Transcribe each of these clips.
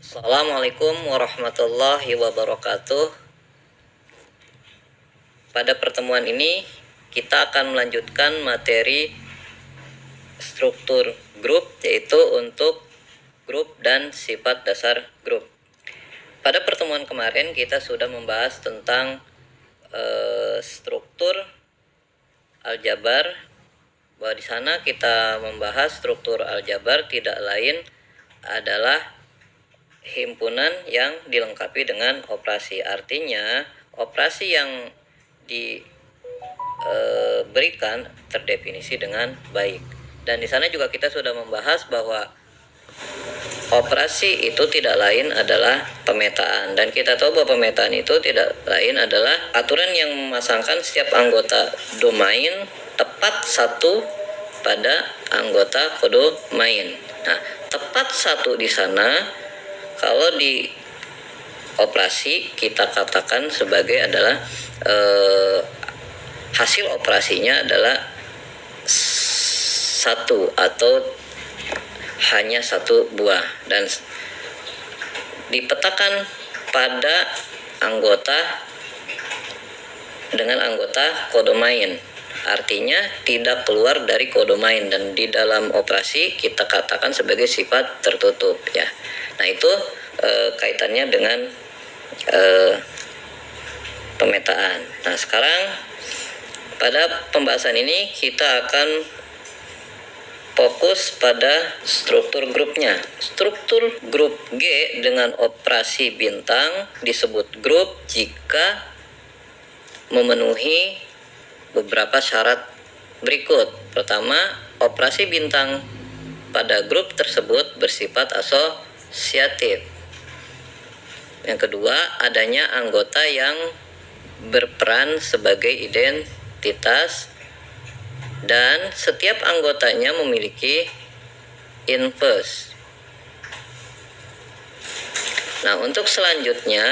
Assalamualaikum warahmatullahi wabarakatuh. Pada pertemuan ini kita akan melanjutkan materi struktur grup, yaitu untuk grup dan sifat dasar grup. Pada pertemuan kemarin kita sudah membahas tentang struktur aljabar, bahwa di sana kita membahas struktur aljabar tidak lain adalah himpunan yang dilengkapi dengan operasi. Artinya operasi yang diberikan terdefinisi dengan baik. Dan di sana juga kita sudah membahas bahwa operasi itu tidak lain adalah pemetaan, dan kita tahu bahwa pemetaan itu tidak lain adalah aturan yang memasangkan setiap anggota domain tepat satu pada anggota kodomain. Nah, tepat satu di sana kalau di operasi kita katakan sebagai adalah hasil operasinya adalah satu atau hanya satu buah, dan dipetakan pada anggota dengan anggota kodomain, artinya tidak keluar dari kodomain, dan di dalam operasi kita katakan sebagai sifat tertutup ya. Nah, itu kaitannya dengan pemetaan. Nah, sekarang pada pembahasan ini kita akan fokus pada struktur grupnya. Struktur grup G dengan operasi bintang disebut grup jika memenuhi beberapa syarat berikut. Pertama, operasi bintang pada grup tersebut bersifat asosiatif. Yang kedua, adanya anggota yang berperan sebagai identitas, dan setiap anggotanya memiliki inverse. Nah, untuk selanjutnya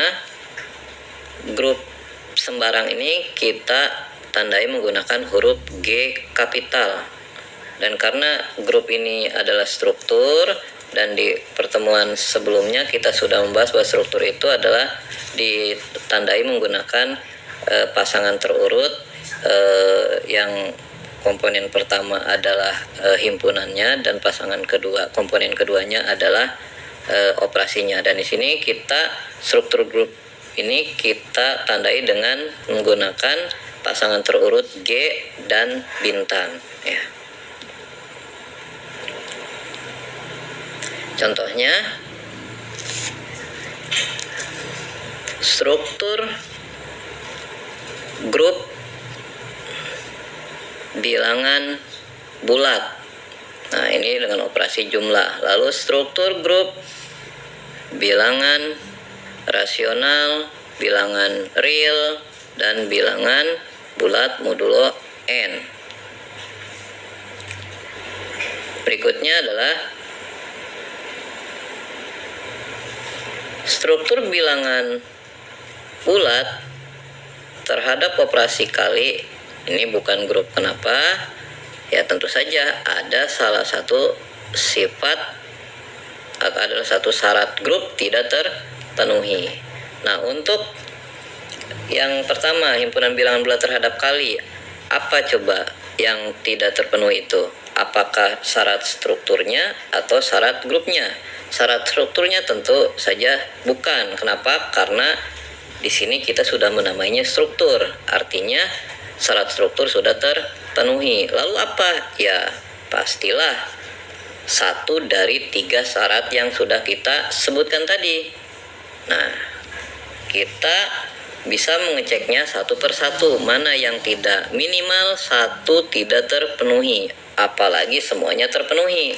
grup sembarang ini kita tandai menggunakan huruf G kapital. Dan karena grup ini adalah struktur, dan di pertemuan sebelumnya kita sudah membahas bahwa struktur itu adalah ditandai menggunakan pasangan terurut, yang komponen pertama adalah himpunannya, dan pasangan kedua, komponen keduanya adalah operasinya. Dan di sini kita struktur grup ini kita tandai dengan menggunakan pasangan terurut G dan bintang ya. Contohnya, struktur grup bilangan bulat. Nah, ini dengan operasi jumlah. Lalu struktur grup bilangan rasional, bilangan real, dan bilangan bulat modulo N. Berikutnya adalah struktur bilangan bulat terhadap operasi kali. Ini bukan grup. Kenapa? Ya, tentu saja ada salah satu sifat atau adalah satu syarat grup tidak terpenuhi. Nah, untuk yang pertama, himpunan bilangan bulat terhadap kali, apa coba yang tidak terpenuhi itu? Apakah syarat strukturnya atau syarat grupnya? Syarat strukturnya tentu saja bukan. Kenapa? Karena di sini kita sudah menamainya struktur, artinya syarat struktur sudah terpenuhi. Lalu apa? Ya, pastilah satu dari 3 syarat yang sudah kita sebutkan tadi. Nah, kita bisa mengeceknya satu persatu, mana yang tidak. Minimal satu tidak terpenuhi, apalagi semuanya terpenuhi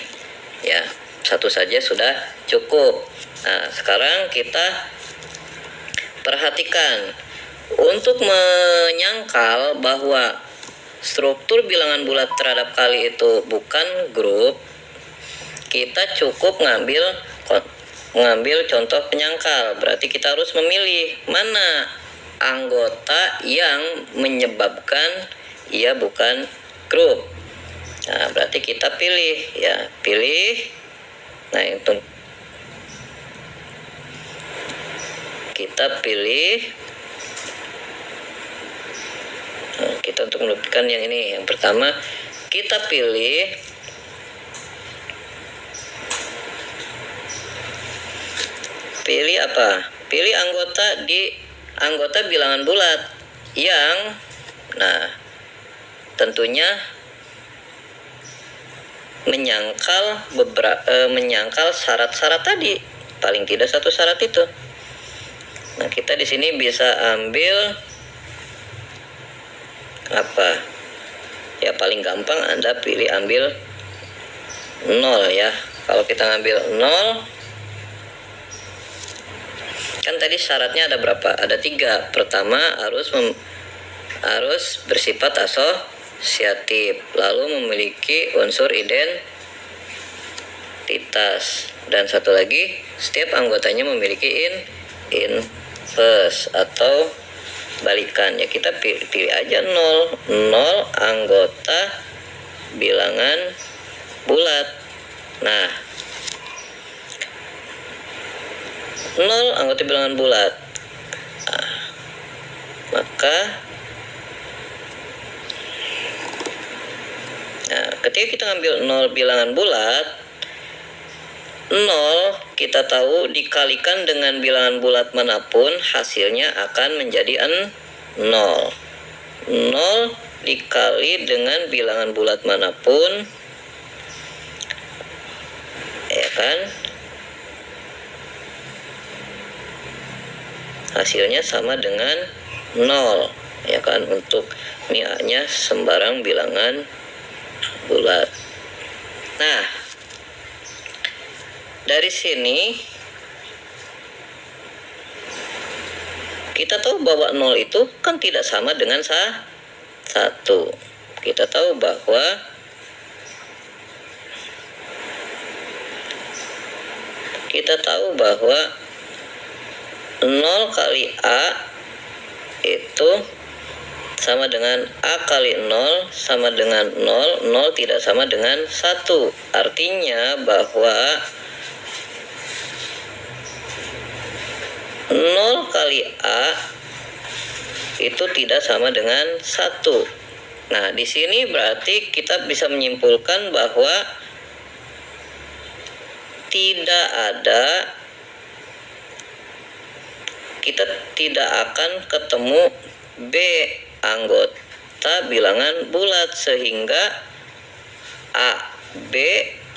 ya, satu saja sudah cukup. Nah, sekarang kita perhatikan, untuk menyangkal bahwa struktur bilangan bulat terhadap kali itu bukan grup, kita cukup mengambil contoh penyangkal. Berarti kita harus memilih mana anggota yang menyebabkan ia bukan grup. Nah, berarti kita pilih ya, pilih. Nah, itu kita pilih, kita untuk menentukan yang ini. Yang pertama kita pilih apa? Pilih anggota bilangan bulat yang tentunya menyangkal syarat-syarat tadi, paling tidak satu syarat itu. Nah, kita di sini bisa ambil apa? Ya paling gampang Anda ambil 0 ya. Kalau kita ngambil 0, kan tadi syaratnya ada berapa? Ada 3. Pertama harus bersifat asosiatif, lalu memiliki unsur identitas, dan satu lagi setiap anggotanya memiliki inverse atau balikan. Ya kita pilih aja 0 anggota bilangan bulat. Nah, 0 anggota bilangan bulat. Maka ketika kita ngambil 0 bilangan bulat, 0 kita tahu dikalikan dengan bilangan bulat manapun hasilnya akan menjadi 0. 0 dikali dengan bilangan bulat manapun, ya kan, hasilnya sama dengan 0, ya kan, untuk ini A-nya sembarang bilangan bulat. Nah, dari sini kita tahu bahwa 0 itu kan tidak sama dengan 1. Kita tahu bahwa kita tahu bahwa 0 kali A itu sama dengan A kali 0 sama dengan 0. 0 tidak sama dengan 1. Artinya bahwa 0 kali A itu tidak sama dengan 1. Nah, di sini berarti kita bisa menyimpulkan bahwa kita tidak akan ketemu B anggota bilangan bulat, sehingga AB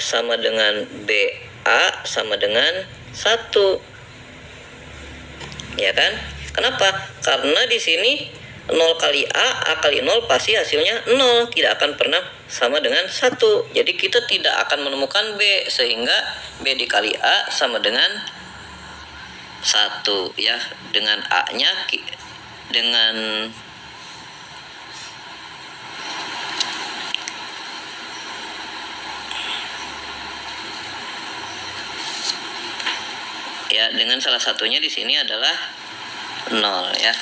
sama dengan BA sama dengan 1. Ya kan? Kenapa? Karena di sini 0 kali A kali 0 pasti hasilnya 0, tidak akan pernah sama dengan 1. Jadi kita tidak akan menemukan B, sehingga B dikali A sama dengan 1 ya. Dengan A-nya dengan salah satunya di sini adalah 0 ya.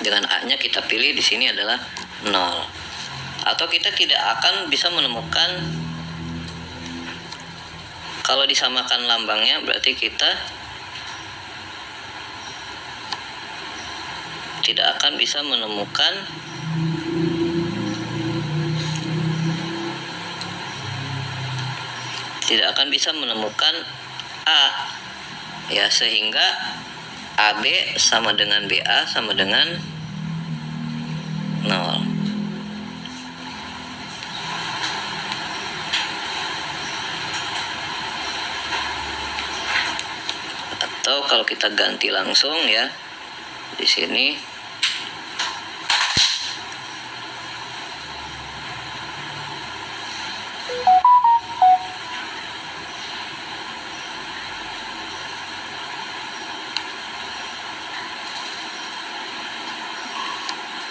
Dengan A-nya kita pilih di sini adalah 0. Atau kita tidak akan bisa menemukan, kalau disamakan lambangnya berarti kita tidak akan bisa menemukan A ya, sehingga AB sama dengan BA sama dengan 0. Atau kalau kita ganti langsung ya, di sini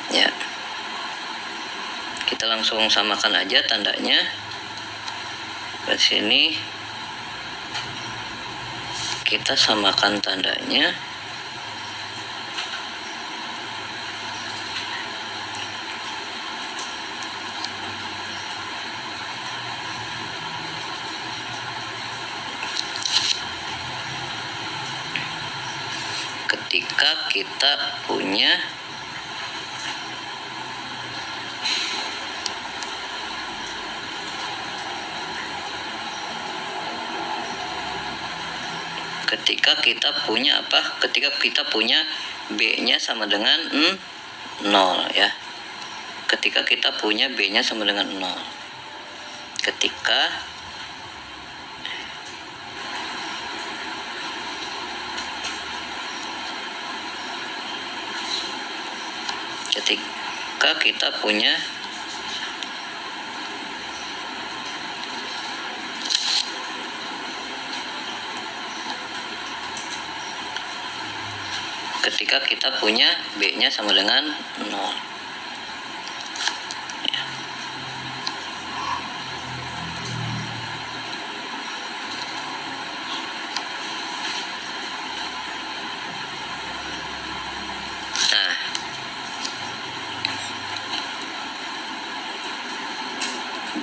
ya, kita langsung samakan aja tandanya. Di sini kita samakan tandanya. ketika kita punya ketika kita punya B-nya sama dengan 0 ya. Ketika kita punya B-nya sama dengan 0. Ketika kita punya B-nya sama dengan 0. Ya. Nah,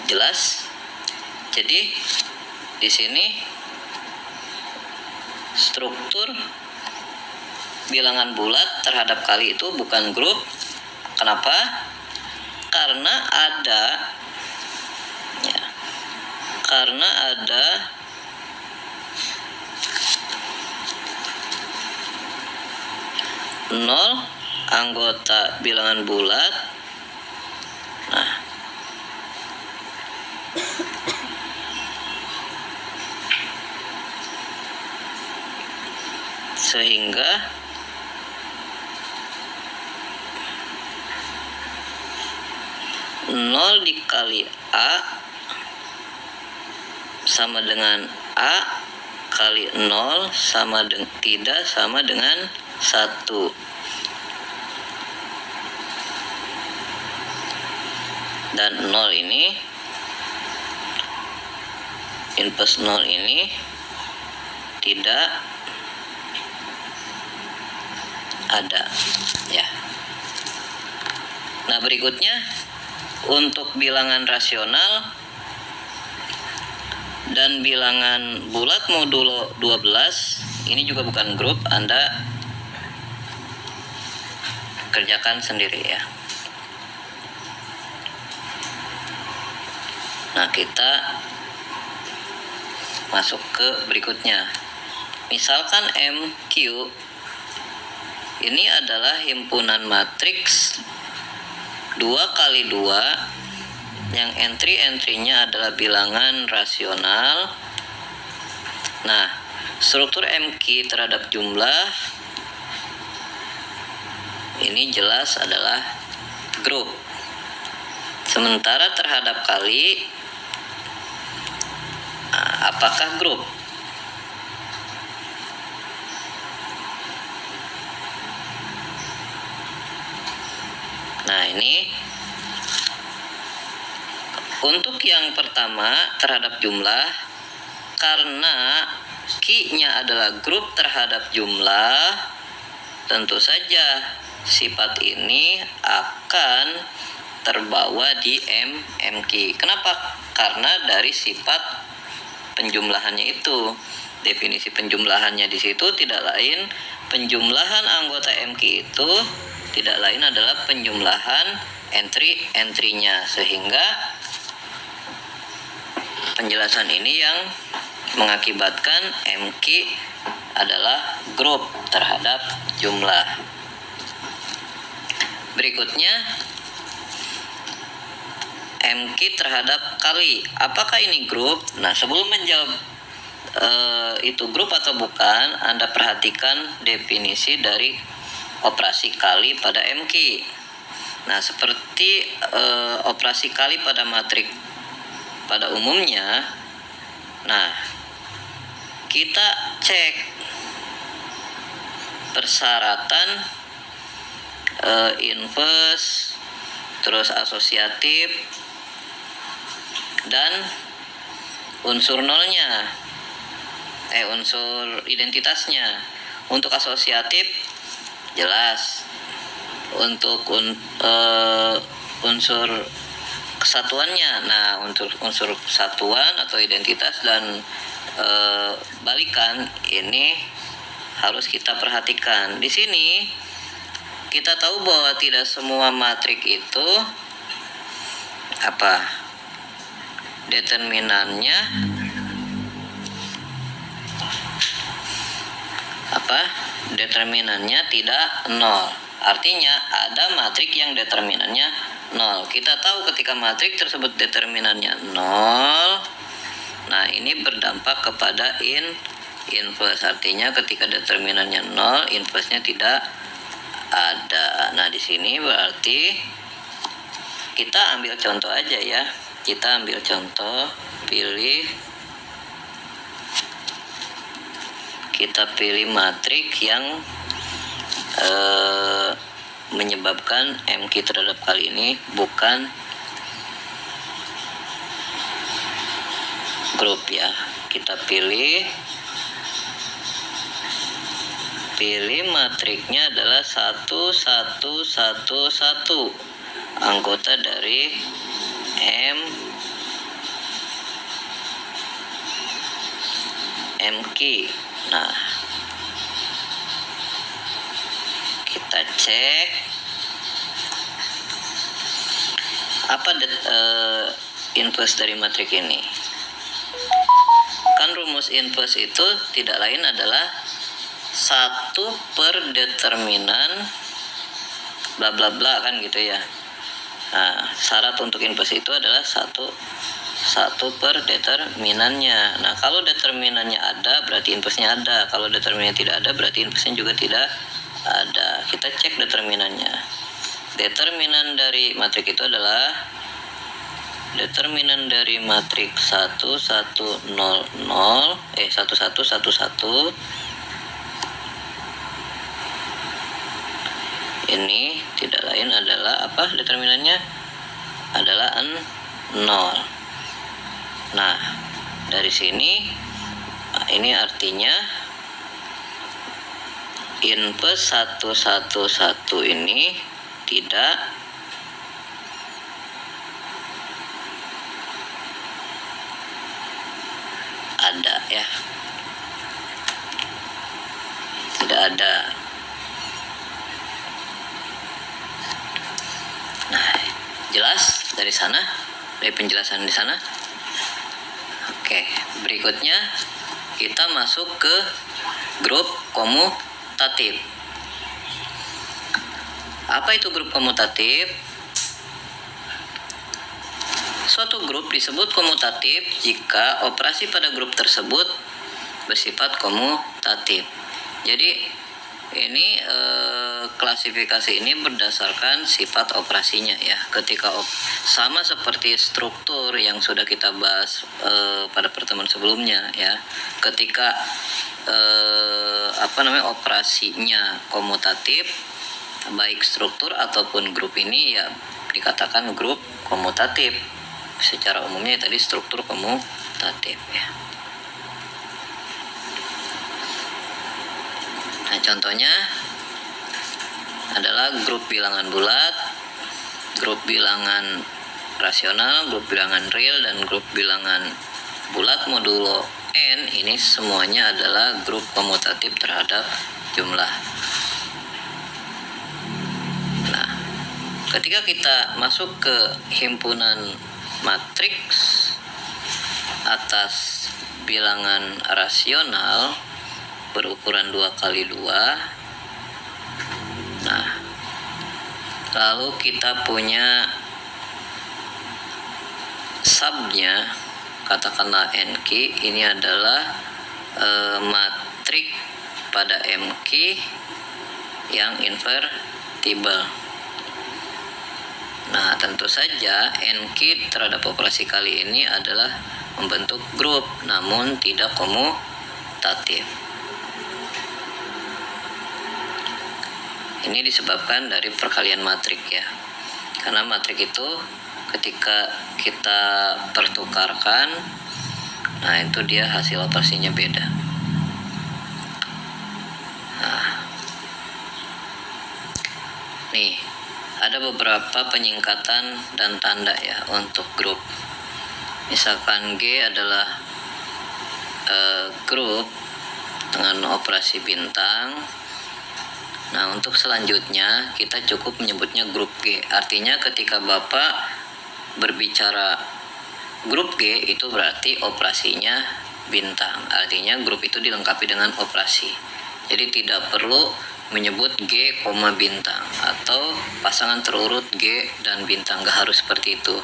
jelas. Jadi di sini struktur bilangan bulat terhadap kali itu bukan grup. Kenapa? Karena ada 0 anggota bilangan bulat. Nah, sehingga nol dikali A sama dengan A kali 0 tidak sama dengan 1. Dan 0 ini inverse 0 ini tidak ada ya. Nah, berikutnya untuk bilangan rasional dan bilangan bulat modulo 12 ini juga bukan grup, Anda kerjakan sendiri ya. Nah, kita masuk ke berikutnya. Misalkan MQ ini adalah himpunan matriks 2 kali 2 yang entry-entrynya adalah bilangan rasional. Nah, struktur MQ terhadap jumlah ini jelas adalah grup. Sementara terhadap kali, apakah grup? Nah, ini untuk yang pertama terhadap jumlah, karena Q-nya adalah grup terhadap jumlah, tentu saja sifat ini akan terbawa di MQ. Kenapa? Karena dari sifat penjumlahannya itu. Definisi penjumlahannya di situ tidak lain, penjumlahan anggota MQ itu tidak lain adalah penjumlahan entry-entrynya, sehingga penjelasan ini yang mengakibatkan MQ adalah grup terhadap jumlah. Berikutnya MQ terhadap kali, apakah ini grup? Nah, sebelum menjawab itu grup atau bukan, Anda perhatikan definisi dari operasi kali pada MQ. Nah, seperti operasi kali pada matrik pada umumnya, nah, kita cek persyaratan inverse, terus asosiatif, dan unsur nolnya, unsur identitasnya. Untuk asosiatif jelas, untuk unsur kesatuannya. Nah, untuk unsur kesatuan atau identitas dan balikan ini harus kita perhatikan. Di sini kita tahu bahwa tidak semua matrik itu determinannya determinannya tidak nol. Artinya ada matrik yang determinannya nol. Kita tahu ketika matrik tersebut determinannya nol, nah ini berdampak kepada inverse. Artinya ketika determinannya nol, inverse-nya tidak ada. Nah di sini berarti kita ambil contoh aja ya. Kita ambil contoh, kita pilih matrik yang menyebabkan MQ terhadap kali ini bukan grup ya. Kita pilih matriknya adalah 1 1 1 1, anggota dari MQ. Nah, kita cek apa inverse dari matrik ini. Kan rumus inverse itu tidak lain adalah 1 per determinan bla bla bla, kan gitu ya. Nah, syarat untuk inverse itu adalah 1 per determinannya. Nah, kalau determinannya ada berarti inverse-nya ada. Kalau determinannya tidak ada berarti inverse-nya juga tidak ada. Kita cek determinannya. Determinan dari matrik itu adalah determinan dari matrik 1 1 0 0 1 1 1 1. Ini tidak lain adalah determinannya adalah 0. Nah, dari sini ini artinya inverse 1 1 1 ini tidak ada ya. Tidak ada. Nah, jelas dari sana, dari penjelasan di sana. Oke, berikutnya kita masuk ke grup komutatif. Apa itu grup komutatif? Suatu grup disebut komutatif jika operasi pada grup tersebut bersifat komutatif. Jadi ini klasifikasi ini berdasarkan sifat operasinya ya. Ketika sama seperti struktur yang sudah kita bahas pada pertemuan sebelumnya ya. Ketika operasinya komutatif, baik struktur ataupun grup ini ya dikatakan grup komutatif. Secara umumnya tadi struktur komutatif ya. Nah, contohnya adalah grup bilangan bulat, grup bilangan rasional, grup bilangan real, dan grup bilangan bulat modulo n. Ini semuanya adalah grup komutatif terhadap jumlah. Nah, ketika kita masuk ke himpunan matriks atas bilangan rasional berukuran 2x2. Nah, lalu kita punya subnya, katakanlah NQ. Ini adalah matrik pada MQ yang invertible. Nah, tentu saja NQ terhadap operasi kali ini adalah membentuk grup, namun tidak komutatif. Ini disebabkan dari perkalian matrik ya. Karena matrik itu ketika kita pertukarkan, nah itu dia hasil operasinya beda. Nah, nih ada beberapa penyingkatan dan tanda ya untuk grup. Misalkan G adalah grup dengan operasi bintang. Nah, untuk selanjutnya kita cukup menyebutnya grup G. Artinya ketika Bapak berbicara grup G itu berarti operasinya bintang. Artinya grup itu dilengkapi dengan operasi. Jadi tidak perlu menyebut G, bintang atau pasangan terurut G dan bintang, nggak harus seperti itu.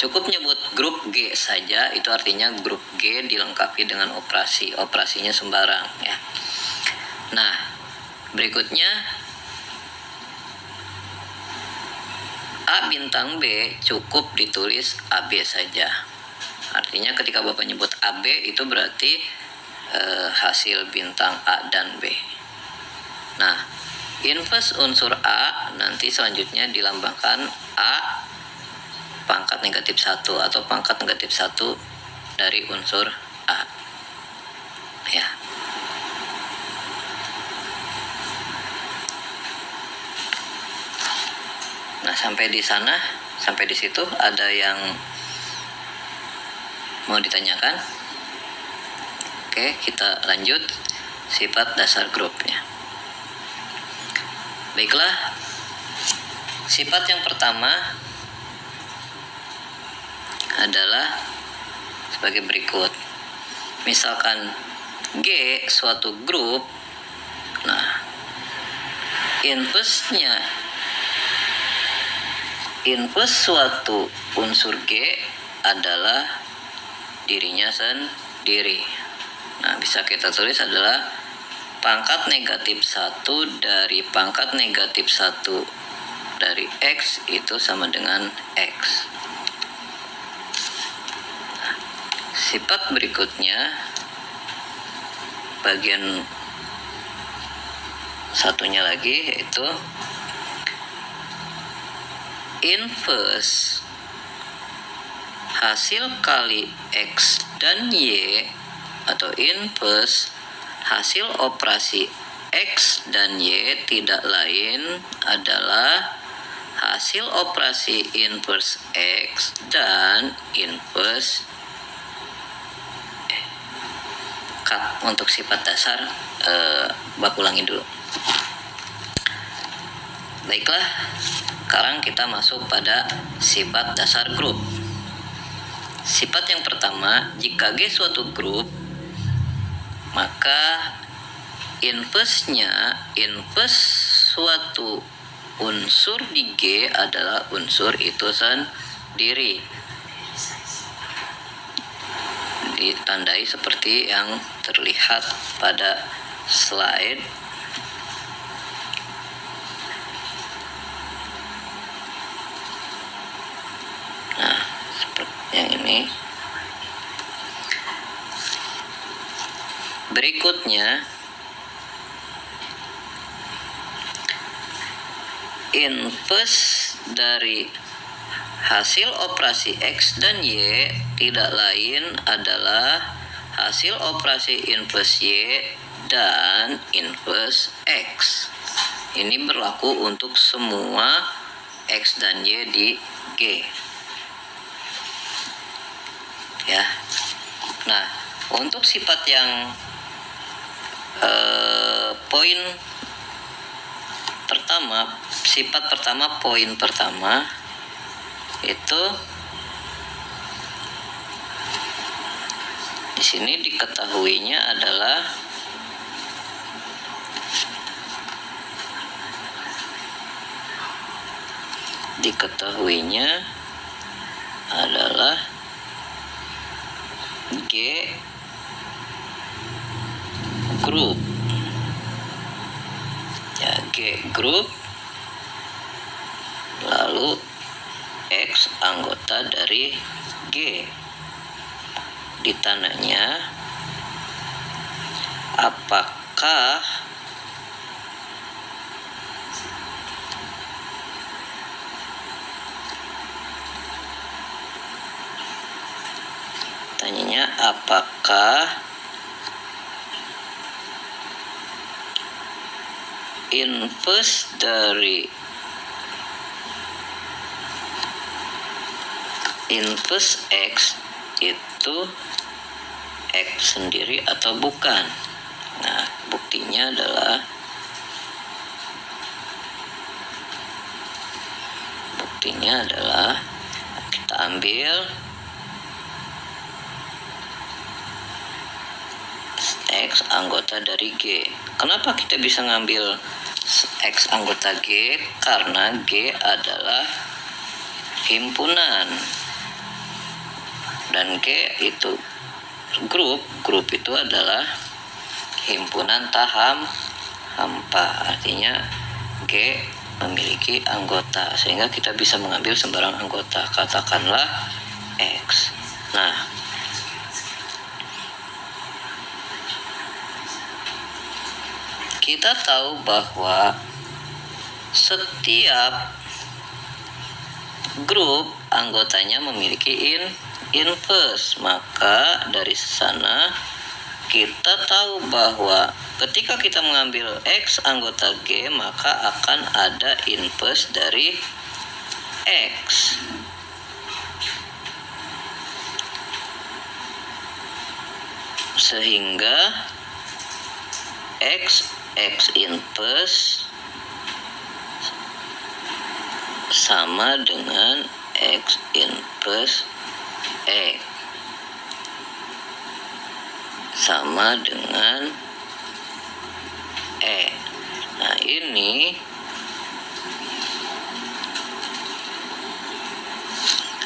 Cukup menyebut grup G saja, itu artinya grup G dilengkapi dengan operasi. Operasinya sembarang ya. Nah, berikutnya A bintang B cukup ditulis AB saja. Artinya ketika Bapak nyebut AB itu berarti hasil bintang A dan B. Nah, inverse unsur A nanti selanjutnya dilambangkan A pangkat negatif 1 atau pangkat negatif 1 dari unsur A. Ya. Nah, sampai di sana, sampai di situ ada yang mau ditanyakan? Oke, kita lanjut sifat dasar grupnya. Baiklah, sifat yang pertama adalah sebagai berikut. Misalkan G suatu grup, nah inverse suatu unsur G adalah dirinya sendiri. Nah, bisa kita tulis adalah pangkat negatif 1 dari pangkat negatif 1 dari X itu sama dengan X. Nah, sifat berikutnya, bagian satunya lagi, yaitu inverse hasil kali X dan Y atau inverse hasil operasi X dan Y tidak lain adalah hasil operasi inverse X dan inverse untuk sifat dasar Bapak ulangi dulu. Baiklah, sekarang kita masuk pada sifat dasar grup. Sifat yang pertama, jika G suatu grup, maka inverse suatu unsur di G adalah unsur itu sendiri. Ditandai seperti yang terlihat pada slide. Nah, seperti yang ini. Berikutnya, inverse dari hasil operasi X dan Y tidak lain adalah hasil operasi inverse Y dan inverse X. Ini berlaku untuk semua X dan Y di G. Ya. Nah, untuk sifat yang poin pertama, sifat pertama, poin pertama itu di sini diketahuinya adalah G grup. Ya, G grup lalu X anggota dari G. Ditanyanya apakah inverse dari inverse X itu X sendiri atau bukan. Nah, buktinya adalah kita ambil X anggota dari G. Kenapa kita bisa ngambil X anggota G? Karena G adalah himpunan dan G itu grup itu adalah himpunan hampa. Artinya G memiliki anggota, sehingga kita bisa mengambil sembarang anggota, katakanlah X. Nah, kita tahu bahwa setiap grup anggotanya memiliki inverse. Maka dari sana kita tahu bahwa ketika kita mengambil X anggota G, maka akan ada inverse dari X. Sehingga X inverse sama dengan X inverse X sama dengan E. Nah, ini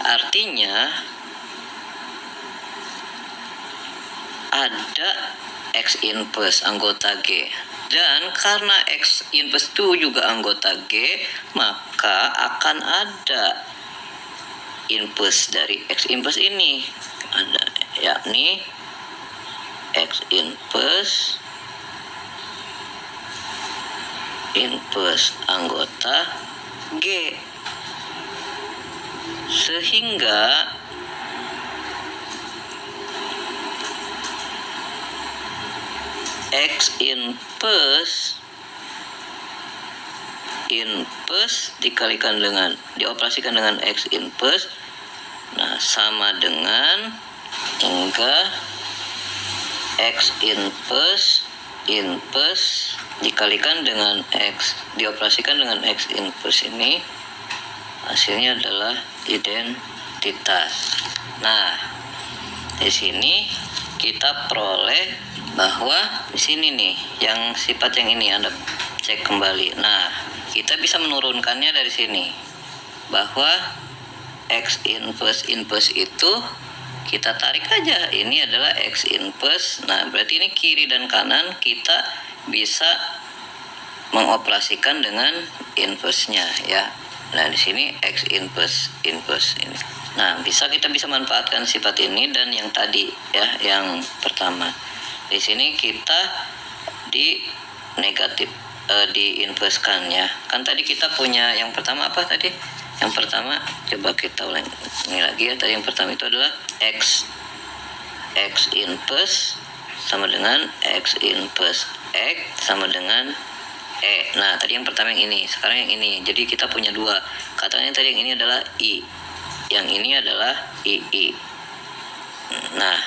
artinya ada X inverse anggota G, dan karena X inverse itu juga anggota G, maka akan ada inverse dari X inverse ini, ada, yakni X inverse anggota G. Sehingga X inverse dioperasikan dengan X inverse, nah sama dengan X inverse dikalikan dengan X dioperasikan dengan X inverse ini, hasilnya adalah identitas. Nah, di sini kita peroleh bahwa di sini nih yang sifat yang ini Anda cek kembali. Nah, kita bisa menurunkannya dari sini bahwa X inverse itu kita tarik aja, ini adalah X inverse. Nah, berarti ini kiri dan kanan kita bisa mengoperasikan dengan inverse-nya ya. Nah, di sini X inverse ini. Nah, kita bisa manfaatkan sifat ini dan yang tadi ya, yang pertama. Di sini kita di negatif di inverse-kan ya. Kan tadi kita punya yang pertama apa tadi? Yang pertama coba kita ulang ini lagi ya. Tadi yang pertama itu adalah X inverse sama dengan X inverse X sama dengan E. Nah, tadi yang pertama yang ini, sekarang yang ini. Jadi kita punya dua. Katanya tadi yang ini adalah I. Yang ini adalah II. Nah,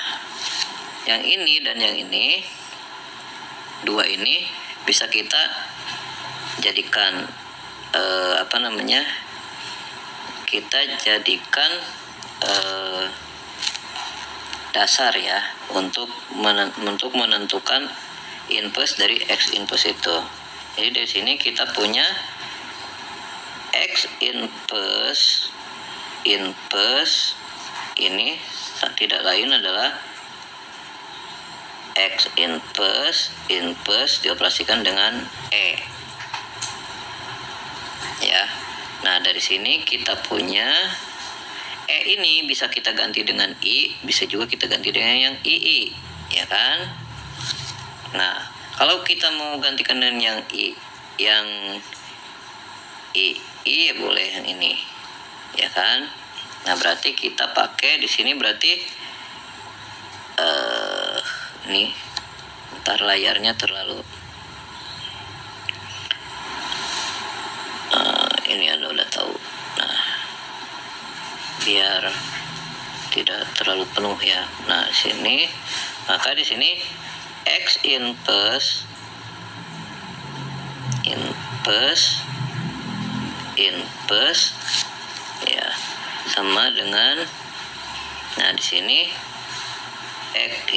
yang ini dan yang ini, dua ini bisa kita jadikan kita jadikan dasar ya untuk menentukan inverse dari X inverse itu. Jadi dari sini kita punya X inverse ini tidak lain adalah X inverse dioperasikan dengan E ya. Nah, dari sini kita punya E ini bisa kita ganti dengan I, bisa juga kita ganti dengan yang II ya kan. Nah, kalau kita mau gantikan dengan yang II ya boleh yang ini ya kan. Nah, berarti kita pakai di sini berarti nih ntar layarnya terlalu ini Anda udah tahu. Nah, biar tidak terlalu penuh ya. Nah, sini maka di sini X inverse ya sama dengan, nah di sini X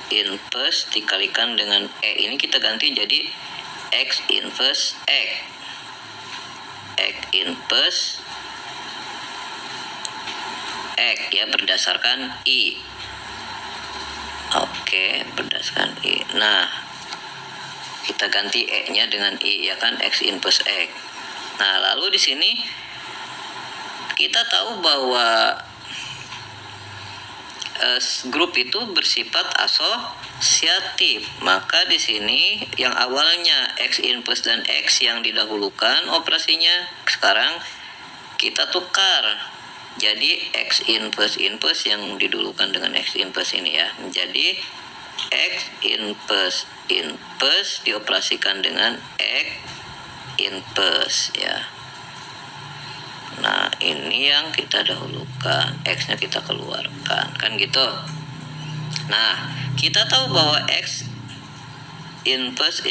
inverse dikalikan dengan E, ini kita ganti jadi X inverse X ya berdasarkan I. Oke, berdasarkan I. Nah, kita ganti E-nya dengan I ya kan, X inverse X. Nah, lalu di sini kita tahu bahwa grup itu bersifat asosiatif. Maka di sini yang awalnya X inverse dan X yang didahulukan operasinya, sekarang kita tukar. Jadi X inverse yang didulukan dengan X inverse ini ya. Jadi X inverse dioperasikan dengan X inverse ya. Nah, ini yang kita dahulukan, X-nya kita keluarkan, kan gitu. Nah, kita tahu bahwa X inverse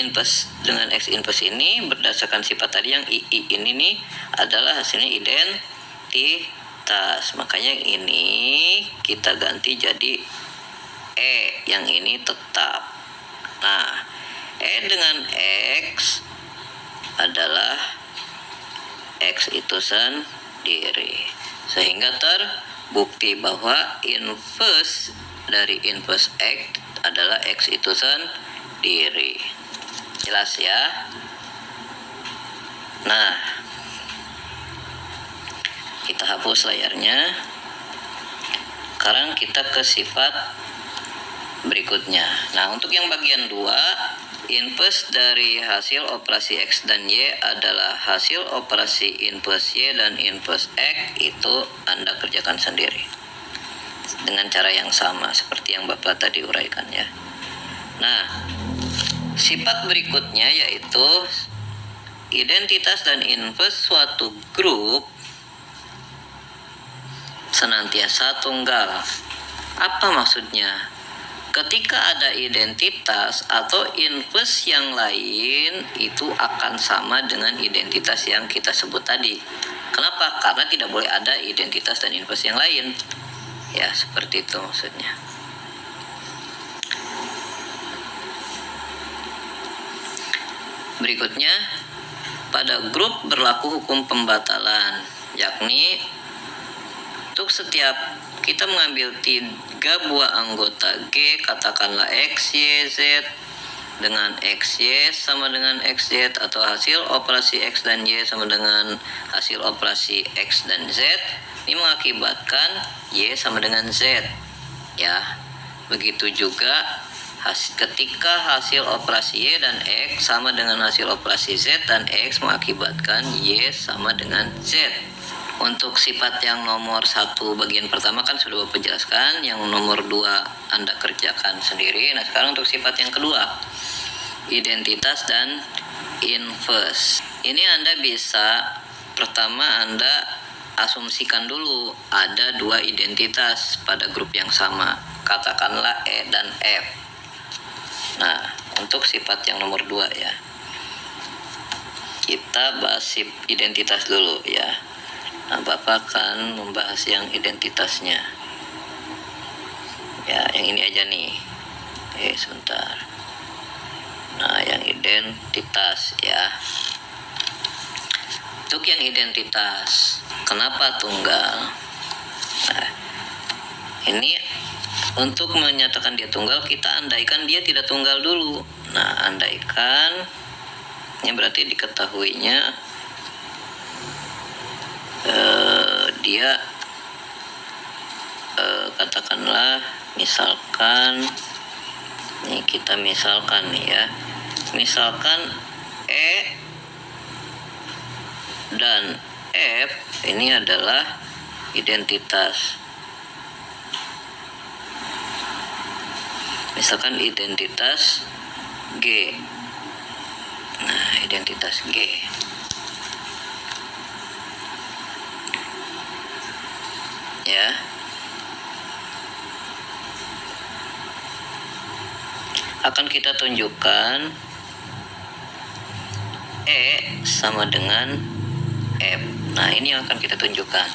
dengan X inverse ini berdasarkan sifat tadi yang I ini nih adalah hasilnya identitas. Makanya ini kita ganti jadi E, yang ini tetap. Nah, E dengan X adalah X itu sendiri, sehingga terbukti bahwa inverse dari inverse X adalah X itu sendiri. Jelas ya? Nah, kita hapus layarnya. Sekarang kita ke sifat berikutnya. Nah, untuk yang bagian 2, inverse dari hasil operasi X dan Y adalah hasil operasi inverse Y dan inverse X, itu Anda kerjakan sendiri dengan cara yang sama seperti yang Bapak tadi uraikan ya. Nah, sifat berikutnya yaitu identitas dan inverse suatu grup senantiasa tunggal. Apa maksudnya? Ketika ada identitas atau inverse yang lain, itu akan sama dengan identitas yang kita sebut tadi. Kenapa? Karena tidak boleh ada identitas dan inverse yang lain. Ya, seperti itu maksudnya. Berikutnya, pada grup berlaku hukum pembatalan, yakni untuk setiap kita mengambil 3 buah anggota G, katakanlah X, Y, Z, dengan X, Y sama dengan X, Z, atau hasil operasi X dan Y sama dengan hasil operasi X dan Z, ini mengakibatkan Y sama dengan Z ya. Begitu juga ketika hasil operasi Y dan X sama dengan hasil operasi Z dan X mengakibatkan Y sama dengan Z. Untuk sifat yang nomor 1 bagian pertama kan sudah Bapak jelaskan, yang nomor 2 Anda kerjakan sendiri. Nah, sekarang untuk sifat yang kedua, identitas dan inverse. Ini Anda bisa, pertama Anda asumsikan dulu ada 2 identitas pada grup yang sama, katakanlah E dan F. Nah, untuk sifat yang nomor 2 ya, kita bahas identitas dulu ya. Nah, Bapak akan membahas yang identitasnya. Ya, yang ini aja nih. Sebentar. Nah, yang identitas ya. Untuk yang identitas, kenapa tunggal? Nah, ini untuk menyatakan dia tunggal, kita andaikan dia tidak tunggal dulu. Nah, andaikan, ini berarti diketahuinya dia katakanlah misalkan ini kita misalkan nih ya, misalkan E dan F ini adalah identitas, misalkan identitas G. Nah, identitas G ya. akan kita tunjukkan E sama dengan F. Nah, ini yang akan kita tunjukkan.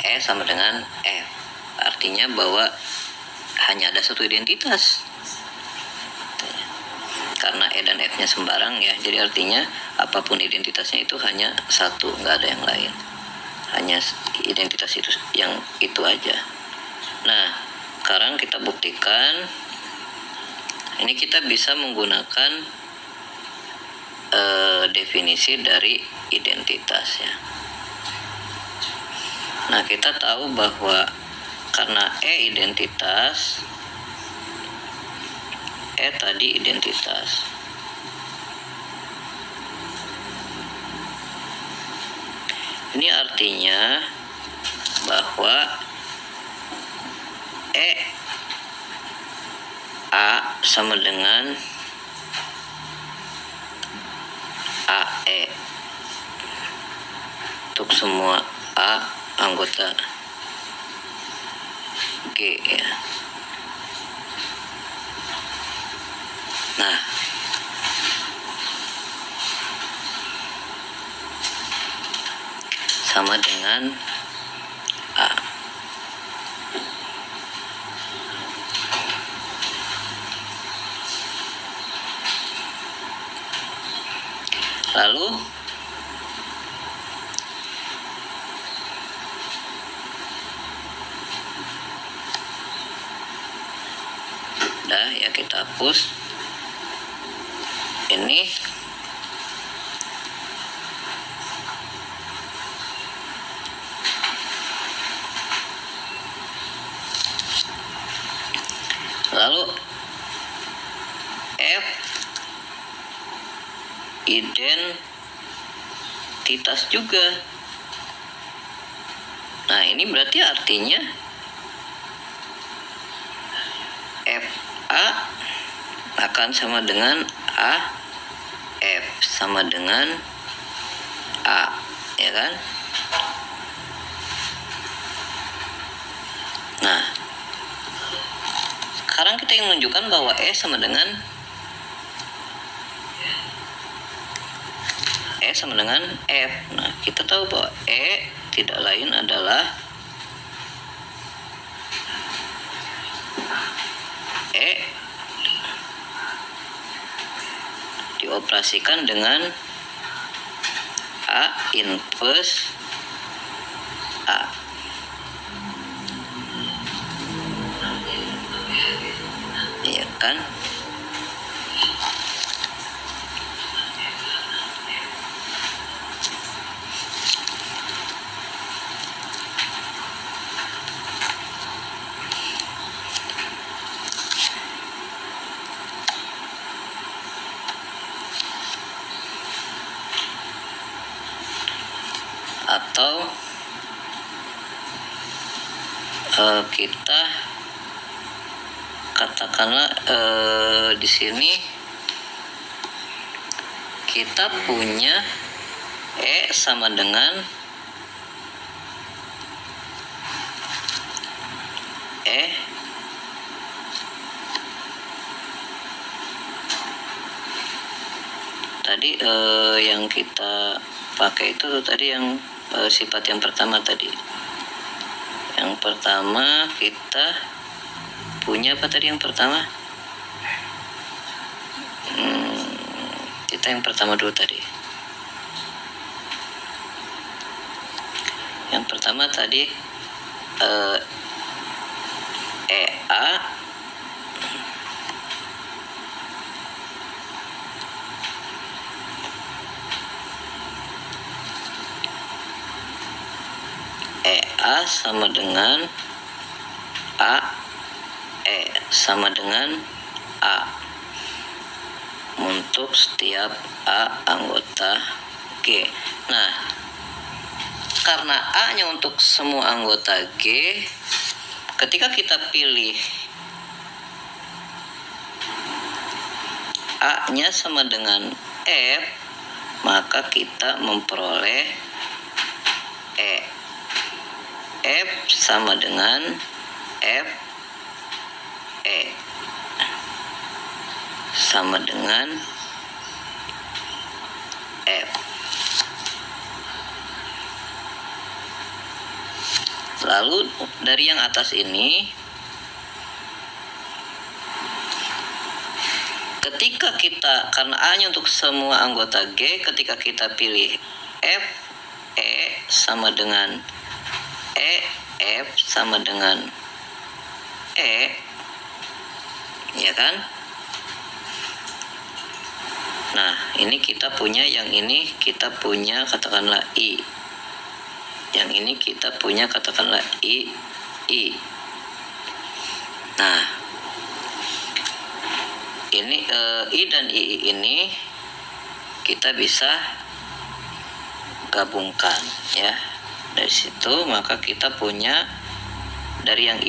E sama dengan F. Artinya bahwa hanya ada satu identitas. Karena E dan F-nya sembarang ya, jadi artinya apapun identitasnya itu hanya satu, nggak ada yang lain. Hanya identitas itu yang itu aja. Nah, sekarang kita buktikan. Ini kita bisa menggunakan definisi dari identitas ya. Nah, kita tahu bahwa karena E identitas, E tadi identitas. Ini artinya bahwa E A sama dengan AE untuk semua A anggota G ya. Nah, sama dengan A. Lalu udah ya, kita hapus ini. Lalu F identitas juga. Nah, ini berarti artinya FA akan sama dengan A, F sama dengan A, ya kan? Nah, sekarang kita ingin menunjukkan bahwa E sama dengan F. Nah, kita tahu bahwa E tidak lain adalah E dioperasikan dengan A inverse A. Iya kan? Atau kita katakanlah di sini kita punya E sama dengan E tadi yang kita pakai itu tadi yang sifat yang pertama tadi. Yang pertama kita punya apa tadi yang pertama? Kita yang pertama dulu tadi. Yang pertama tadi EA sama dengan AE sama dengan A untuk setiap A anggota G. Nah, karena A-nya untuk semua anggota G, ketika kita pilih A-nya sama dengan F, maka kita memperoleh F sama dengan F E. sama dengan F. Lalu dari yang atas ini, ketika kita, karena A-nya untuk semua anggota G, ketika kita pilih F, E sama dengan E, F sama dengan E, ya kan? Nah, ini kita punya, yang ini kita punya katakanlah I. Yang ini kita punya katakanlah I. Nah, ini I dan I ini kita bisa gabungkan ya. Dari situ maka kita punya dari yang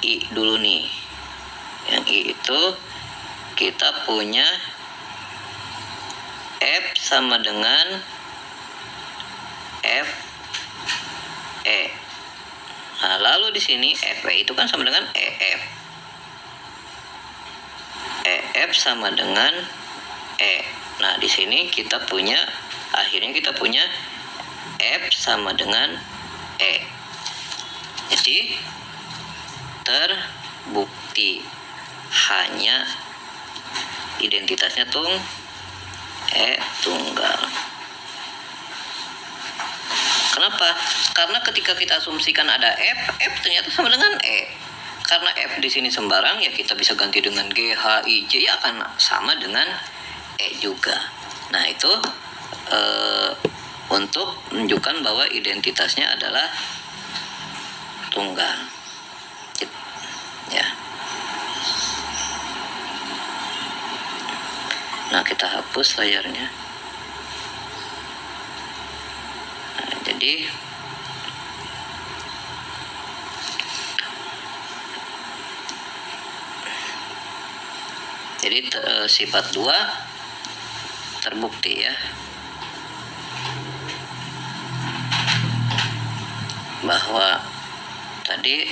I dulu nih. Yang I itu kita punya F sama dengan F E. Nah, lalu di sini F E itu kan sama dengan EF. EF sama dengan E. Nah, di sini kita punya, akhirnya kita punya F sama dengan E. Jadi terbukti hanya identitasnya tunggal. Kenapa? Karena ketika kita asumsikan ada F ternyata sama dengan E. Karena F di sini sembarang, ya kita bisa ganti dengan G, H, I, J, ya akan sama dengan E juga. Nah, itu untuk menunjukkan bahwa identitasnya adalah tunggal. Ya. Nah, kita hapus layarnya. Nah, jadi sifat 2 terbukti ya, bahwa tadi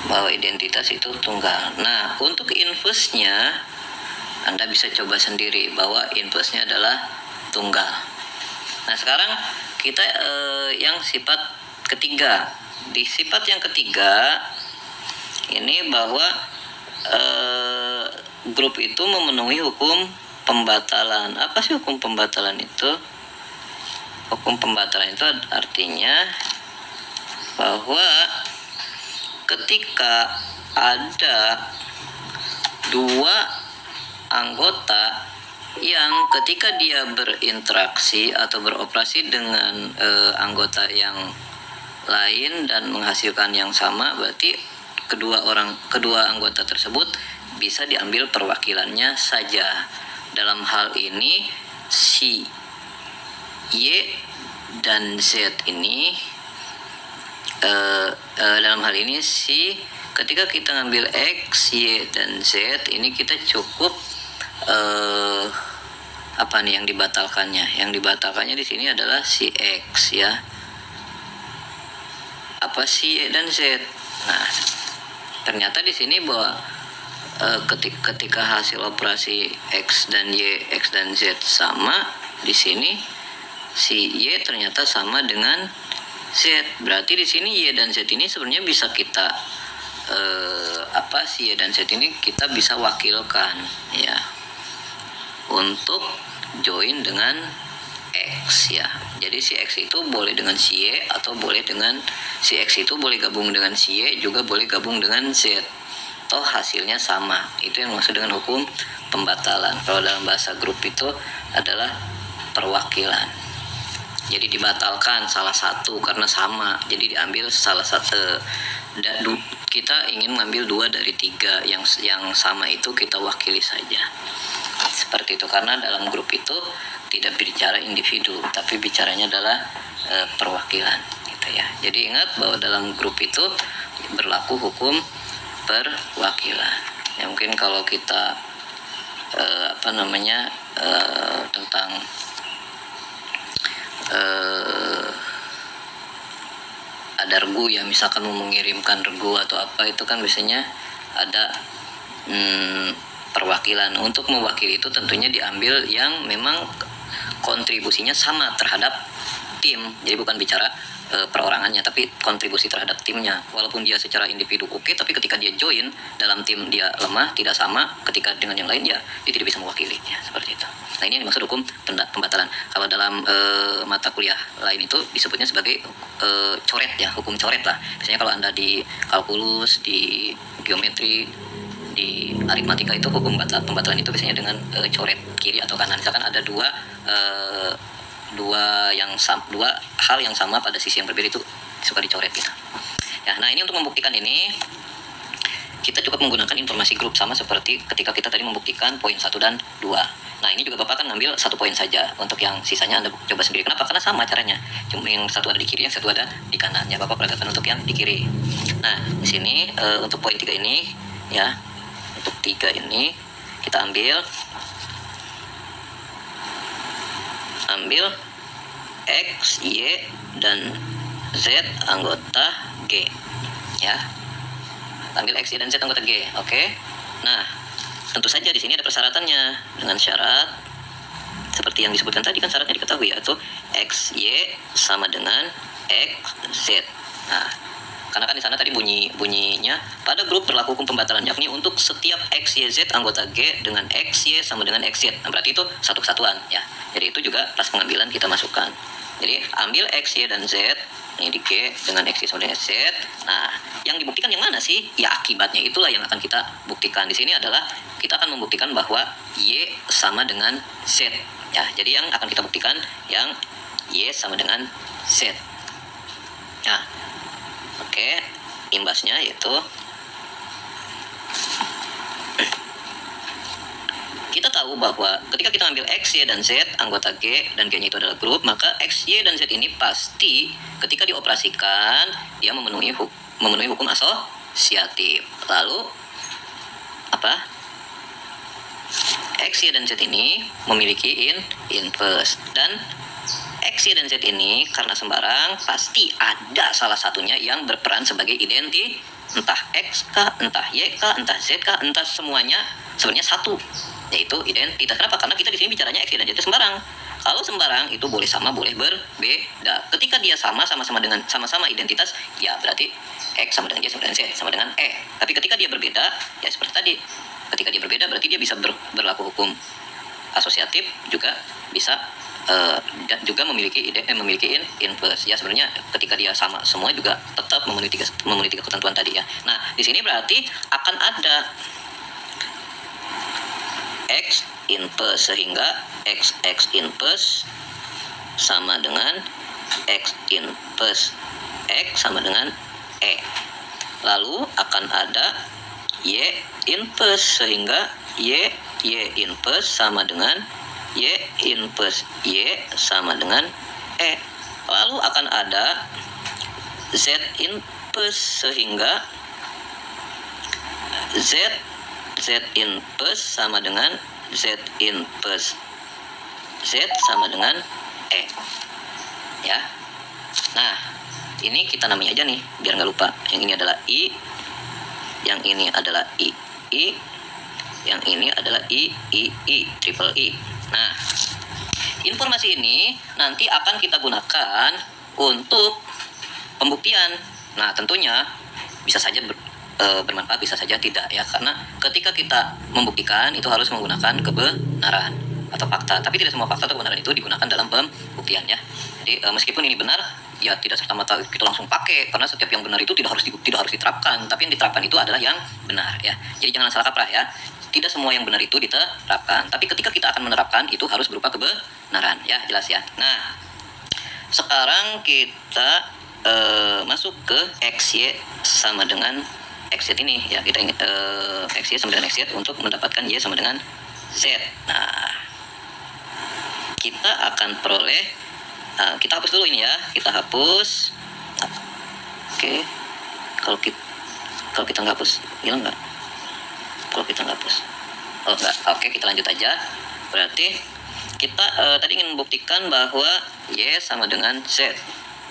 bahwa identitas itu tunggal. Nah, untuk inverse-nya Anda bisa coba sendiri bahwa inverse-nya adalah tunggal. Nah, sekarang kita yang sifat ketiga. Di sifat yang ketiga ini bahwa grup itu memenuhi hukum pembatalan. Apa sih hukum pembatalan itu? Hukum pembatalan itu artinya bahwa ketika ada dua anggota yang ketika dia berinteraksi atau beroperasi dengan anggota yang lain dan menghasilkan yang sama, berarti kedua anggota tersebut bisa diambil perwakilannya saja. Dalam hal ini si Y dan Z ini dalam hal ini ketika kita ngambil X, Y, dan Z ini kita cukup apa nih yang dibatalkannya? Yang dibatalkannya di sini adalah si X ya. Apa si Y dan Z? Nah, ternyata di sini bahwa ketika hasil operasi X dan Y, X dan Z sama, di sini si Y ternyata sama dengan Z. Berarti di sini Y dan Z ini sebenarnya bisa kita si Y dan Z ini kita bisa wakilkan ya untuk join dengan X ya. Jadi si X itu boleh dengan si Y, atau boleh dengan si X itu boleh gabung dengan si Y, juga boleh gabung dengan Z. Toh hasilnya sama. Itu yang maksud dengan hukum pembatalan. Kalau dalam bahasa grup itu adalah perwakilan. Jadi dibatalkan salah satu karena sama. Jadi diambil salah satu. Kita ingin mengambil 2 dari 3 yang sama itu kita wakili saja. Seperti itu, karena dalam grup itu tidak bicara individu, tapi bicaranya adalah perwakilan gitu ya. Jadi ingat bahwa dalam grup itu berlaku hukum perwakilan. Ya, mungkin kalau kita tentang ada regu ya, misalkan mau mengirimkan regu atau apa, itu kan biasanya ada perwakilan. Untuk mewakili itu tentunya diambil yang memang kontribusinya sama terhadap tim. Jadi bukan bicara perorangannya, tapi kontribusi terhadap timnya. Walaupun dia secara individu oke, tapi ketika dia join dalam tim dia lemah, tidak sama ketika dengan yang lain, ya dia tidak bisa mewakili, ya seperti itu. Nah, ini yang dimaksud hukum pembatalan. Kalau dalam mata kuliah lain itu disebutnya sebagai coret ya, hukum coret lah. Biasanya kalau Anda di kalkulus, di geometri, di aritmatika itu hukum pembatalan itu biasanya dengan coret kiri atau kanan. Misalkan ada dua hal yang sama pada sisi yang berbeda, itu suka dicoret gitu. Ya, nah ini untuk membuktikan ini kita cukup menggunakan informasi grup, sama seperti ketika kita tadi membuktikan poin 1 dan 2. Nah, ini juga Bapak akan ngambil 1 poin saja. Untuk yang sisanya Anda coba sendiri. Kenapa? Karena sama caranya. Cuma yang satu ada di kiri, yang satu ada di kanan. Ya, Bapak perhatikan untuk yang di kiri. Nah, di sini untuk poin 3 ini ya. Untuk 3 ini kita ambil X, Y, dan Z anggota G. Ya. Ambil X, Y, dan Z anggota G. Oke. Nah, tentu saja di sini ada persyaratannya dengan syarat seperti yang disebutkan tadi, kan syaratnya diketahui, yaitu X, Y sama dengan X, Z. Nah, karena kan di sana tadi bunyinya pada grup berlaku hukum pembatalan, yakni untuk setiap X, Y, Z anggota G dengan X, Y sama dengan X, Z. Nah, berarti itu satu kesatuan ya. Jadi itu juga pas pengambilan kita masukkan. Jadi ambil X, Y, dan Z, ini di G dengan X, Y sama dengan Z. Nah, yang dibuktikan yang mana sih? Ya, akibatnya itulah yang akan kita buktikan. Di sini adalah kita akan membuktikan bahwa Y sama dengan Z. Ya, jadi yang akan kita buktikan yang Y sama dengan Z. Nah, oke, imbasnya yaitu kita tahu bahwa ketika kita ambil X, Y, dan Z anggota G, dan G-nya itu adalah grup, maka X, Y, dan Z ini pasti ketika dioperasikan dia memenuhi hukum asosiatif. Lalu apa? X, Y, dan Z ini memiliki inverse, dan X, Y, dan Z ini karena sembarang pasti ada salah satunya yang berperan sebagai identitas, entah X kah, entah Y kah, entah Z kah, entah semuanya sebenarnya satu, yaitu identitas. Kenapa? Karena kita di sini bicaranya X, Y, dan Z itu sembarang. Kalau sembarang itu boleh sama, boleh berbeda. Ketika dia sama-sama dengan sama-sama identitas, ya berarti X sama dengan Y sama dengan Z sama dengan E. Tapi ketika dia berbeda, ya seperti tadi. Ketika dia berbeda berarti dia bisa berlaku hukum asosiatif, juga bisa dan juga memiliki inverse. Ya, sebenarnya ketika dia sama semua juga tetap memenuhi tiga ketentuan tadi ya. Nah, di sini berarti akan ada X inverse, sehingga X inverse sama dengan X inverse X sama dengan E. Lalu akan ada Y inverse, sehingga Y inverse sama dengan Y inverse Y sama dengan E. Lalu akan ada Z inverse, sehingga Z inverse sama dengan Z inverse Z sama dengan E. Ya. Nah, ini kita namanya aja nih biar nggak lupa. Yang ini adalah I, yang ini adalah I, yang ini adalah I, triple I. Nah, informasi ini nanti akan kita gunakan untuk pembuktian. Nah, tentunya bisa saja bermanfaat, bisa saja tidak ya, karena ketika kita membuktikan itu harus menggunakan kebenaran atau fakta, tapi tidak semua fakta atau kebenaran itu digunakan dalam pembuktian ya. Jadi meskipun ini benar, ya tidak serta-merta kita langsung pakai, karena setiap yang benar itu tidak harus diterapkan, tapi yang diterapkan itu adalah yang benar ya. Jadi jangan salah kaprah ya. Tidak semua yang benar itu diterapkan, tapi ketika kita akan menerapkan itu harus berupa kebenaran ya, jelas ya. Nah, sekarang kita masuk ke XY sama dengan XZ ini ya. Kita XY sama dengan XZ untuk mendapatkan Y sama dengan Z. Nah, kita akan peroleh, kita hapus dulu ini ya, kita hapus. Oke. Kalau kita nggak hapus, hilang nggak? Kalau kita nggak hapus, oh nggak. Oke, kita lanjut aja. Berarti kita tadi ingin membuktikan bahwa Y sama dengan Z.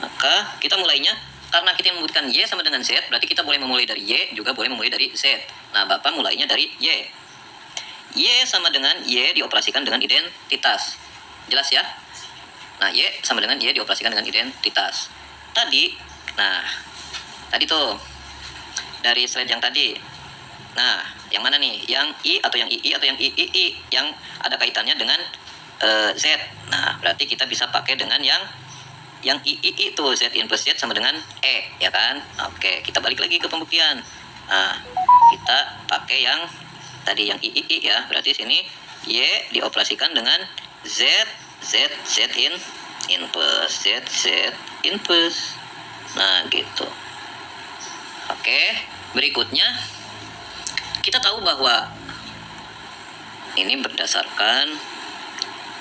Maka kita mulainya karena kita membuktikan Y sama dengan Z, berarti kita boleh memulai dari Y, juga boleh memulai dari Z. Nah, Bapak mulainya dari Y. Y sama dengan Y dioperasikan dengan identitas. Jelas ya? Nah, Y sama dengan Y dioperasikan dengan identitas. Tadi tuh, dari slide yang tadi. Nah, yang mana nih? Yang I atau yang II atau yang III? Yang ada kaitannya dengan Z. Nah, berarti kita bisa pakai dengan yang III itu, Z in plus Z sama dengan E, ya kan? Oke, kita balik lagi ke pembuktian. Nah, kita pakai yang tadi yang III ya, berarti sini Y dioperasikan dengan Z in plus Z in plus. Nah, gitu. Oke, berikutnya kita tahu bahwa ini berdasarkan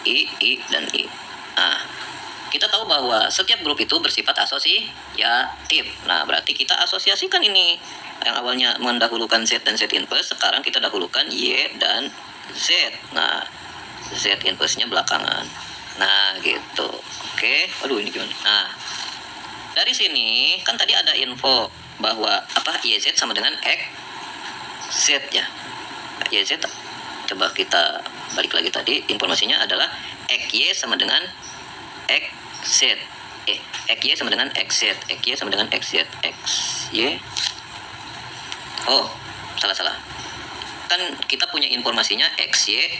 I dan I. Nah, kita tahu bahwa setiap grup itu bersifat asosiatif. Nah, berarti kita asosiasikan ini. Yang awalnya mendahulukan Z dan Z inverse, sekarang kita dahulukan Y dan Z. Nah, Z inverse-nya belakangan. Nah, gitu. Oke. Aduh, ini gimana? Nah, dari sini kan tadi ada info bahwa YZ sama dengan XZ ya. YZ, coba kita balik lagi tadi, informasinya adalah XY sama dengan XZ. XY sama dengan XZ. XY sama dengan XZ. XY. Oh, salah. Kan kita punya informasinya XY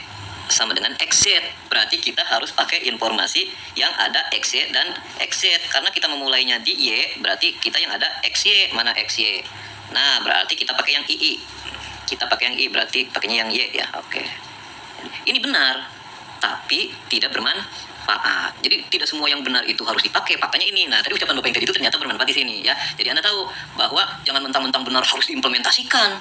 sama dengan XZ. Berarti kita harus pakai informasi yang ada XY dan XZ. Karena kita memulainya di Y, berarti kita yang ada XY. Mana XY? Nah, berarti kita pakai yang II. Kita pakai yang I, berarti pakainya yang Y ya. Oke. Ini benar, tapi tidak bermanfaat. Jadi tidak semua yang benar itu harus dipakai. Faktanya ini. Nah, tadi ucapan Bapak yang tadi itu ternyata bermanfaat di sini ya. Jadi Anda tahu bahwa jangan mentang-mentang benar harus diimplementasikan.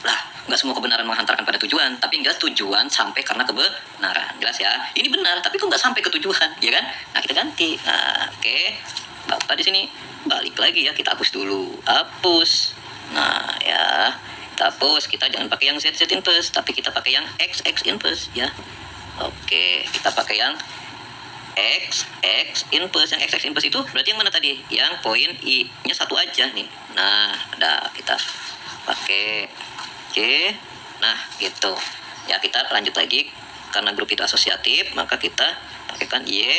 Lah, nggak semua kebenaran menghantarkan pada tujuan, tapi nggak tujuan sampai karena kebenaran. Jelas ya? Ini benar, tapi kok nggak sampai ke tujuan, ya kan? Nah, kita ganti. Nah, oke. Bapak di sini balik lagi ya, kita hapus dulu. Hapus. Nah, ya. Kita hapus, kita jangan pakai yang Z inverse, tapi kita pakai yang X inverse ya. Oke, kita pakai yang X inverse. Yang X inverse itu berarti yang mana tadi? Yang poin I-nya satu aja nih. Nah, udah kita pakai. Oke. Nah, gitu. Ya, kita lanjut lagi. Karena grup itu asosiatif, maka kita pakaikan Y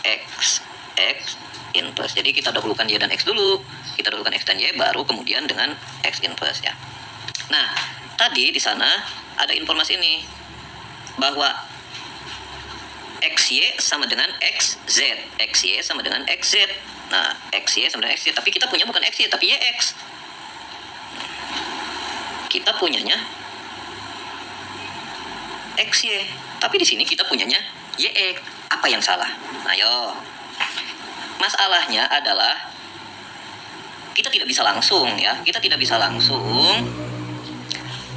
X inverse. Jadi kita dahulukan Y dan X dulu. Kita dahulukan X dan Y, baru kemudian dengan X inverse ya. Nah, tadi di sana ada informasi ini bahwa XY sama dengan XZ. XY sama dengan XZ. Nah, XY sama dengan XZ, tapi kita punya bukan XY tapi YX. Kita punyanya XY, tapi di sini kita punyanya YX. Apa yang salah? Ayo. Masalahnya adalah kita tidak bisa langsung ya. Kita tidak bisa langsung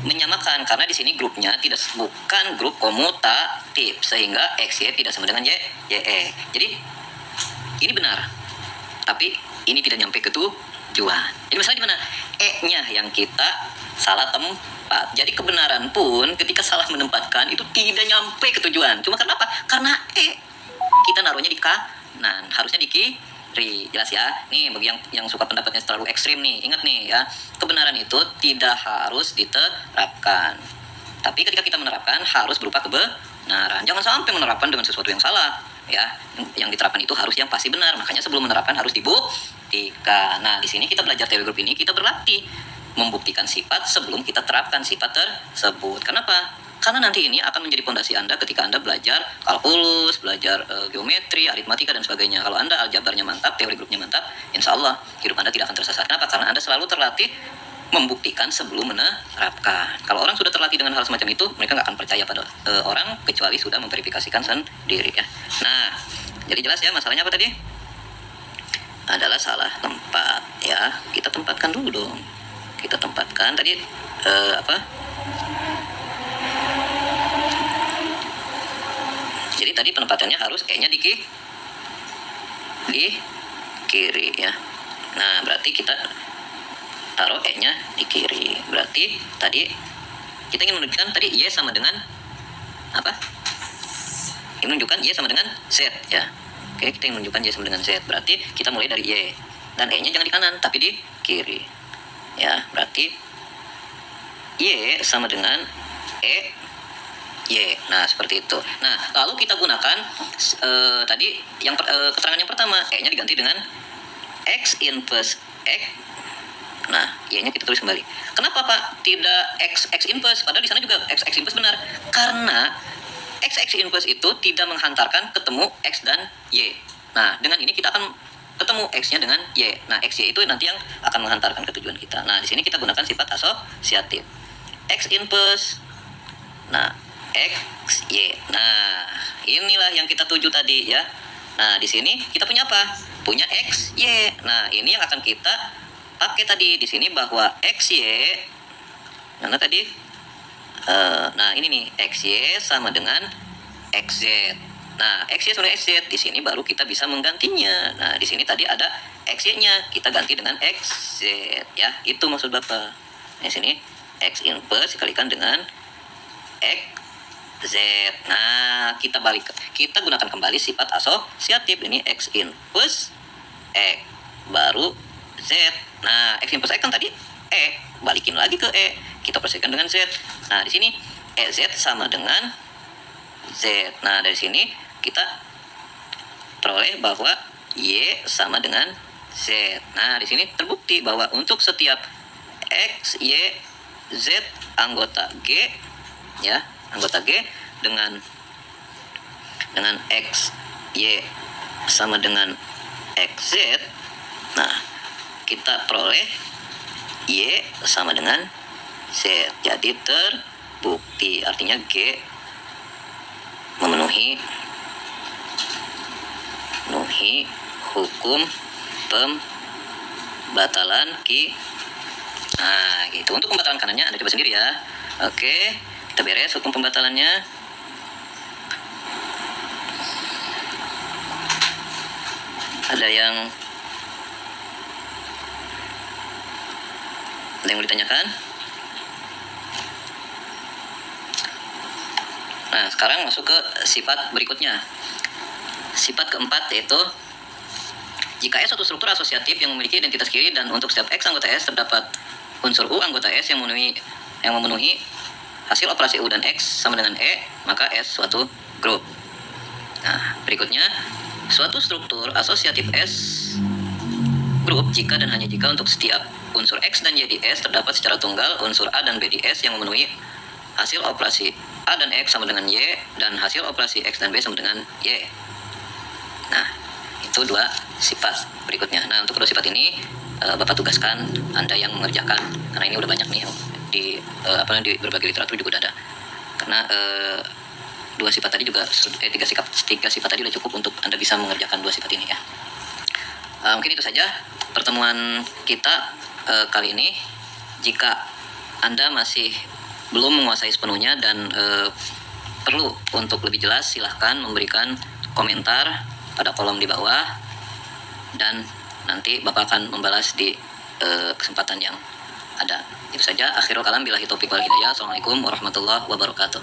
menyamakan karena di sini grupnya bukan grup komutatif sehingga XY tidak sama dengan YE. Jadi ini benar, tapi ini tidak nyampe ke tujuan. Jadi misalnya di mana E-nya yang kita salah tempat. Jadi kebenaran pun ketika salah menempatkan itu tidak nyampe ke tujuan. Cuma kenapa? Karena E kita naruhnya di kanan, harusnya di kiri. Jelas ya. Nih bagi yang suka pendapatnya terlalu ekstrim nih, ingat nih ya, kebenaran itu tidak harus diterapkan. Tapi ketika kita menerapkan harus berupa kebenaran. Jangan sampai menerapkan dengan sesuatu yang salah ya. Yang diterapkan itu harus yang pasti benar. Makanya sebelum menerapkan harus dibuktikan. Nah, di sini kita belajar teori grup ini, kita berlatih membuktikan sifat sebelum kita terapkan sifat tersebut. Kenapa? Karena nanti ini akan menjadi fondasi Anda ketika Anda belajar kalkulus, belajar geometri, aritmatika, dan sebagainya. Kalau Anda aljabarnya mantap, teori grupnya mantap, insya Allah hidup Anda tidak akan tersesat. Kenapa? Karena Anda selalu terlatih membuktikan sebelum menerapkan. Kalau orang sudah terlatih dengan hal semacam itu, mereka nggak akan percaya pada orang kecuali sudah memverifikasikan sendiri ya. Nah, jadi jelas ya masalahnya apa tadi? Adalah salah tempat ya. Kita tempatkan dulu dong. Kita tempatkan tadi Jadi tadi penempatannya harus E-nya di kiri ya. Nah, berarti kita taruh E-nya di kiri. Berarti tadi kita ingin menunjukkan tadi Y sama dengan apa? Ingin menunjukkan Y sama dengan Z ya. Oke, kita ingin menunjukkan Y sama dengan Z. Berarti kita mulai dari Y. dan E-nya jangan di kanan tapi di kiri. Ya, berarti Y sama dengan E Y. Nah, seperti itu. Nah, lalu kita gunakan tadi yang keterangan yang pertama, E-nya diganti dengan X inverse X. Nah, Y-nya kita tulis kembali. Kenapa Pak tidak X inverse? Padahal di sana juga X inverse benar. Karena X inverse itu tidak menghantarkan ketemu X dan Y. Nah, dengan ini kita akan ketemu X-nya dengan Y. Nah, XY itu nanti yang akan menghantarkan ke tujuan kita. Nah, di sini kita gunakan sifat asosiatif. X inverse. Nah, X, Y. Nah, inilah yang kita tuju tadi ya. Nah, di sini kita punya apa? Punya X, Y. Nah, ini yang akan kita pakai tadi di sini bahwa X, Y. Mana tadi? Nah, ini nih, X, Y sama dengan XZ. Nah, XY sama XZ di sini baru kita bisa menggantinya. Nah, di sini tadi ada XY-nya, kita ganti dengan XZ ya. Itu maksud Bapak. Di sini X inverse dikalikan dengan XZ. Nah, kita gunakan kembali sifat asosiatif. Ini X inverse X baru Z. Nah, X inverse X kan tadi E, balikin lagi ke E. Kita persiskan dengan Z. Nah, di sini EZ sama dengan Z. Nah, dari sini kita peroleh bahwa Y sama dengan Z. Nah, di sini terbukti bahwa untuk setiap X, Y, Z anggota G ya, anggota G dengan X, Y sama dengan XZ. Nah, kita peroleh Y sama dengan Z. Jadi terbukti, artinya G memenuhi hukum pembatalan Nah, gitu. Untuk pembatalan kanannya Anda coba sendiri ya. Oke, kita beres hukum pembatalannya. Ada yang mau ditanyakan? Nah, sekarang masuk ke sifat berikutnya. Sifat keempat yaitu jika S suatu struktur asosiatif yang memiliki identitas kiri dan untuk setiap X anggota S terdapat unsur U anggota S yang memenuhi hasil operasi U dan X sama dengan E, maka S suatu grup. Nah, berikutnya suatu struktur asosiatif S grup jika dan hanya jika untuk setiap unsur X dan Y di S terdapat secara tunggal unsur A dan B di S yang memenuhi hasil operasi A dan X sama dengan Y dan hasil operasi X dan B sama dengan Y. Nah, itu dua sifat berikutnya. Nah, untuk kedua sifat ini Bapak tugaskan Anda yang mengerjakan karena ini udah banyak nih di berbagai literatur juga udah ada. Karena dua sifat tadi juga tiga sifat tadi udah cukup untuk Anda bisa mengerjakan dua sifat ini ya. Mungkin itu saja pertemuan kita kali ini. Jika Anda masih belum menguasai sepenuhnya dan perlu untuk lebih jelas, silahkan memberikan komentar pada kolom di bawah dan nanti Bapak akan membalas di kesempatan yang ada. Itu saja. Akhirul kalam billahi taufiq wal hidayah. Assalamualaikum warahmatullahi wabarakatuh.